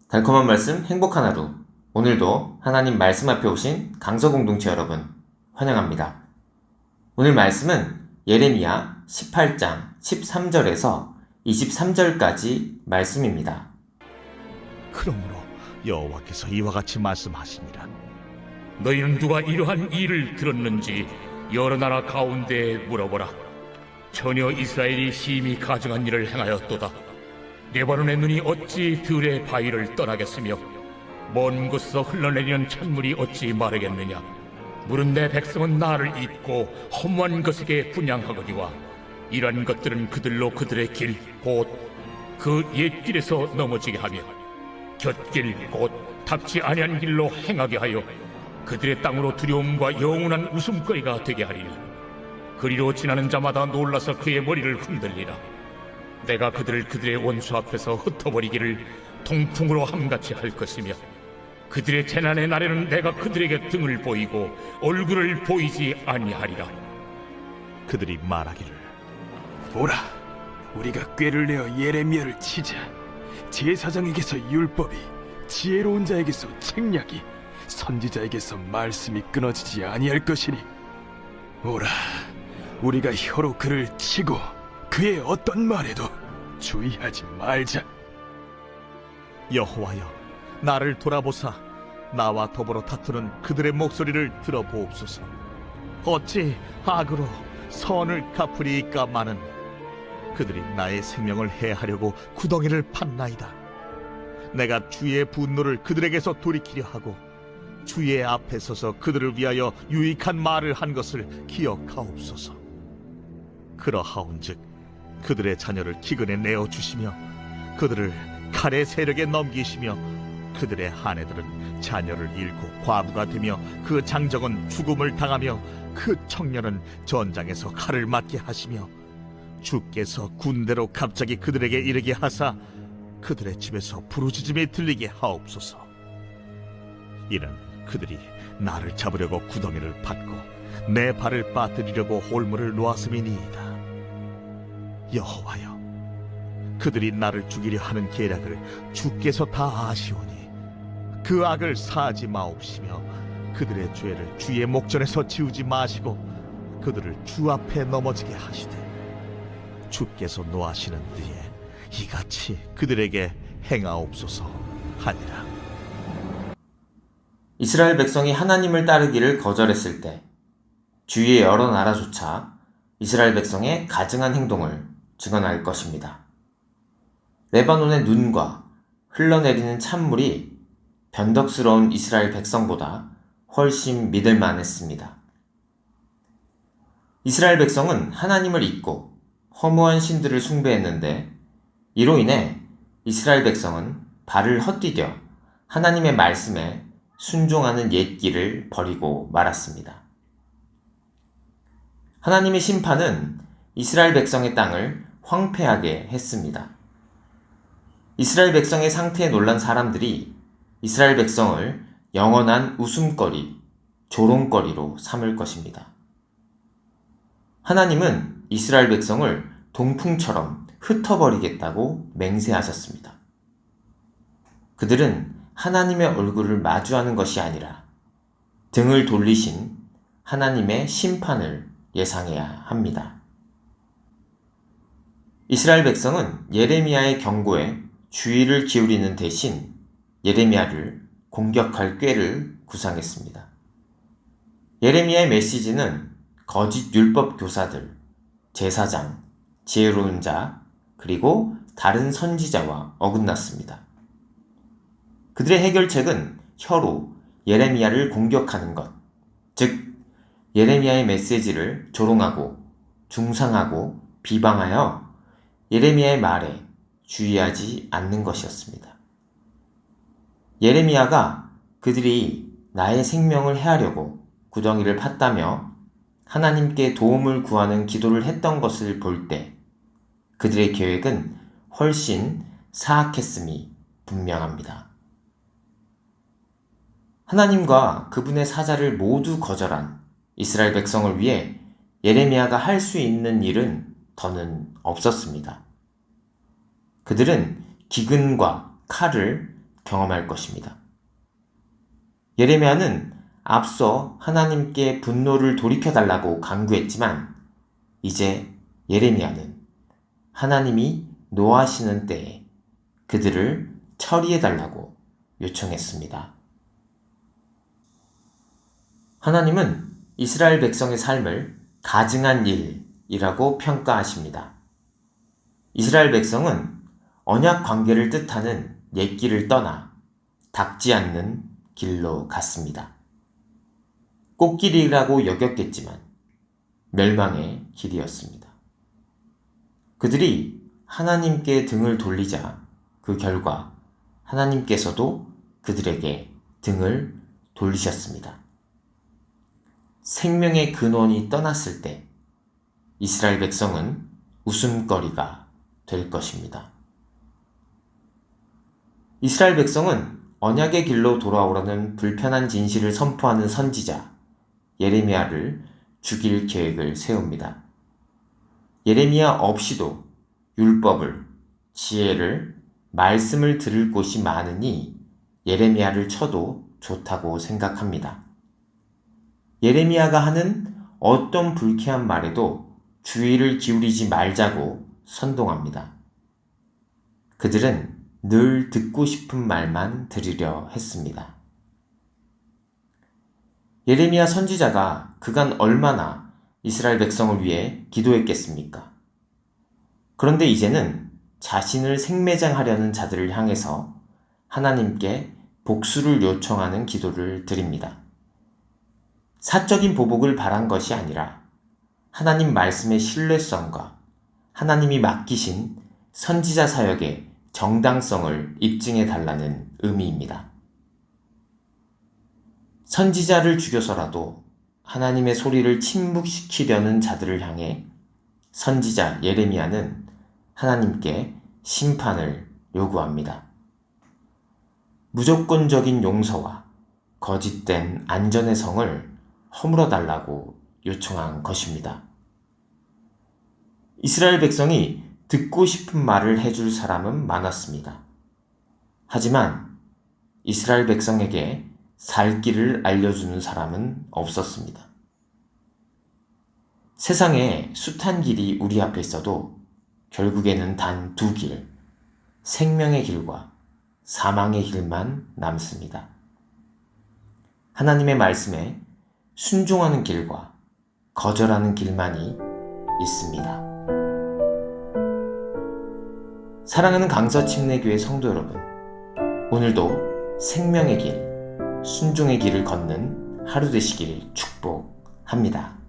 달콤한 말씀, 행복한 하루. 오늘도 하나님 말씀 앞에 오신 강서 공동체 여러분, 환영합니다. 오늘 말씀은 예레미야 18장 13절에서 23절까지 말씀입니다. 그러므로 여호와께서 이와 같이 말씀하시니라. 너희는 누가 이러한 일을 들었는지 여러 나라 가운데에 물어보라. 전혀 이스라엘이 심히 가증한 일을 행하였도다. 레바논의 눈이 어찌 들의 바위를 떠나겠으며 먼 곳에서 흘러내리는 찬물이 어찌 마르겠느냐. 물은 내 백성은 나를 잊고 허무한 것에게 분향하거니와 이러한 것들은 그들로 그들의 길 곧 그 옛길에서 넘어지게 하며 곁길 곧 답지 아니한 길로 행하게 하여 그들의 땅으로 두려움과 영원한 웃음거리가 되게 하리니 그리로 지나는 자마다 놀라서 그의 머리를 흔들리라. 내가 그들을 그들의 원수 앞에서 흩어버리기를 통풍으로 함같이 할 것이며 그들의 재난의 날에는 내가 그들에게 등을 보이고 얼굴을 보이지 아니하리라. 그들이 말하기를 보라, 우리가 꾀를 내어 예레미야를 치자. 제사장에게서 율법이, 지혜로운 자에게서 책략이, 선지자에게서 말씀이 끊어지지 아니할 것이니 오라, 우리가 혀로 그를 치고 그의 어떤 말에도 주의하지 말자. 여호와여, 나를 돌아보사 나와 더불어 다투는 그들의 목소리를 들어보옵소서. 어찌 악으로 선을 갚으리이까마는 그들이 나의 생명을 해하려고 구덩이를 팠나이다. 내가 주의 분노를 그들에게서 돌이키려 하고 주의 앞에 서서 그들을 위하여 유익한 말을 한 것을 기억하옵소서. 그러하온즉 그들의 자녀를 기근에 내어주시며 그들을 칼의 세력에 넘기시며 그들의 아내들은 자녀를 잃고 과부가 되며 그 장정은 죽음을 당하며 그 청년은 전장에서 칼을 맞게 하시며 주께서 군대로 갑자기 그들에게 이르게 하사 그들의 집에서 부르짖음이 들리게 하옵소서. 이는 그들이 나를 잡으려고 구덩이를 팠고 내 발을 빠뜨리려고 홀물을 놓았음이니이다. 여호와여, 그들이 나를 죽이려 하는 계략을 주께서 다 아시오니 그 악을 사하지 마옵시며 그들의 죄를 주의 목전에서 지우지 마시고 그들을 주 앞에 넘어지게 하시되 주께서 노하시는 뒤에 이같이 그들에게 행하옵소서 하니라. 이스라엘 백성이 하나님을 따르기를 거절했을 때 주위의 여러 나라조차 이스라엘 백성의 가증한 행동을 증언할 것입니다. 레바논의 눈과 흘러내리는 찬물이 변덕스러운 이스라엘 백성보다 훨씬 믿을 만했습니다. 이스라엘 백성은 하나님을 잊고 허무한 신들을 숭배했는데 이로 인해 이스라엘 백성은 발을 헛디뎌 하나님의 말씀에 순종하는 옛길을 버리고 말았습니다. 하나님의 심판은 이스라엘 백성의 땅을 황폐하게 했습니다. 이스라엘 백성의 상태에 놀란 사람들이 이스라엘 백성을 영원한 웃음거리, 조롱거리로 삼을 것입니다. 하나님은 이스라엘 백성을 동풍처럼 흩어버리겠다고 맹세하셨습니다. 그들은 하나님의 얼굴을 마주하는 것이 아니라 등을 돌리신 하나님의 심판을 예상해야 합니다. 이스라엘 백성은 예레미야의 경고에 주의를 기울이는 대신 예레미야를 공격할 꾀를 구상했습니다. 예레미야의 메시지는 거짓 율법 교사들, 제사장, 지혜로운 자, 그리고 다른 선지자와 어긋났습니다. 그들의 해결책은 혀로 예레미야를 공격하는 것, 즉 예레미야의 메시지를 조롱하고 중상하고 비방하여 예레미야의 말에 주의하지 않는 것이었습니다. 예레미야가 그들이 나의 생명을 해하려고 구덩이를 팠다며 하나님께 도움을 구하는 기도를 했던 것을 볼 때 그들의 계획은 훨씬 사악했음이 분명합니다. 하나님과 그분의 사자를 모두 거절한 이스라엘 백성을 위해 예레미야가 할 수 있는 일은 더는 없었습니다. 그들은 기근과 칼을 경험할 것입니다. 예레미야는 앞서 하나님께 분노를 돌이켜달라고 간구했지만 이제 예레미야는 하나님이 노하시는 때에 그들을 처리해달라고 요청했습니다. 하나님은 이스라엘 백성의 삶을 가증한 일이라고 평가하십니다. 이스라엘 백성은 언약 관계를 뜻하는 옛길을 떠나 닦지 않는 길로 갔습니다. 꽃길이라고 여겼겠지만 멸망의 길이었습니다. 그들이 하나님께 등을 돌리자 그 결과 하나님께서도 그들에게 등을 돌리셨습니다. 생명의 근원이 떠났을 때 이스라엘 백성은 웃음거리가 될 것입니다. 이스라엘 백성은 언약의 길로 돌아오라는 불편한 진실을 선포하는 선지자 예레미야를 죽일 계획을 세웁니다. 예레미야 없이도 율법을, 지혜를, 말씀을 들을 곳이 많으니 예레미야를 쳐도 좋다고 생각합니다. 예레미야가 하는 어떤 불쾌한 말에도 주의를 기울이지 말자고 선동합니다. 그들은 늘 듣고 싶은 말만 들으려 했습니다. 예레미야 선지자가 그간 얼마나 이스라엘 백성을 위해 기도했겠습니까? 그런데 이제는 자신을 생매장하려는 자들을 향해서 하나님께 복수를 요청하는 기도를 드립니다. 사적인 보복을 바란 것이 아니라 하나님 말씀의 신뢰성과 하나님이 맡기신 선지자 사역의 정당성을 입증해 달라는 의미입니다. 선지자를 죽여서라도 하나님의 소리를 침묵시키려는 자들을 향해 선지자 예레미야는 하나님께 심판을 요구합니다. 무조건적인 용서와 거짓된 안전의 성을 허물어 달라고 요청한 것입니다. 이스라엘 백성이 듣고 싶은 말을 해줄 사람은 많았습니다. 하지만 이스라엘 백성에게 살 길을 알려주는 사람은 없었습니다. 세상에 숱한 길이 우리 앞에 있어도 결국에는 단 두 길, 생명의 길과 사망의 길만 남습니다. 하나님의 말씀에 순종하는 길과 거절하는 길만이 있습니다. 사랑하는 강서침례교회 성도 여러분, 오늘도 생명의 길, 순종의 길을 걷는 하루 되시길 축복합니다.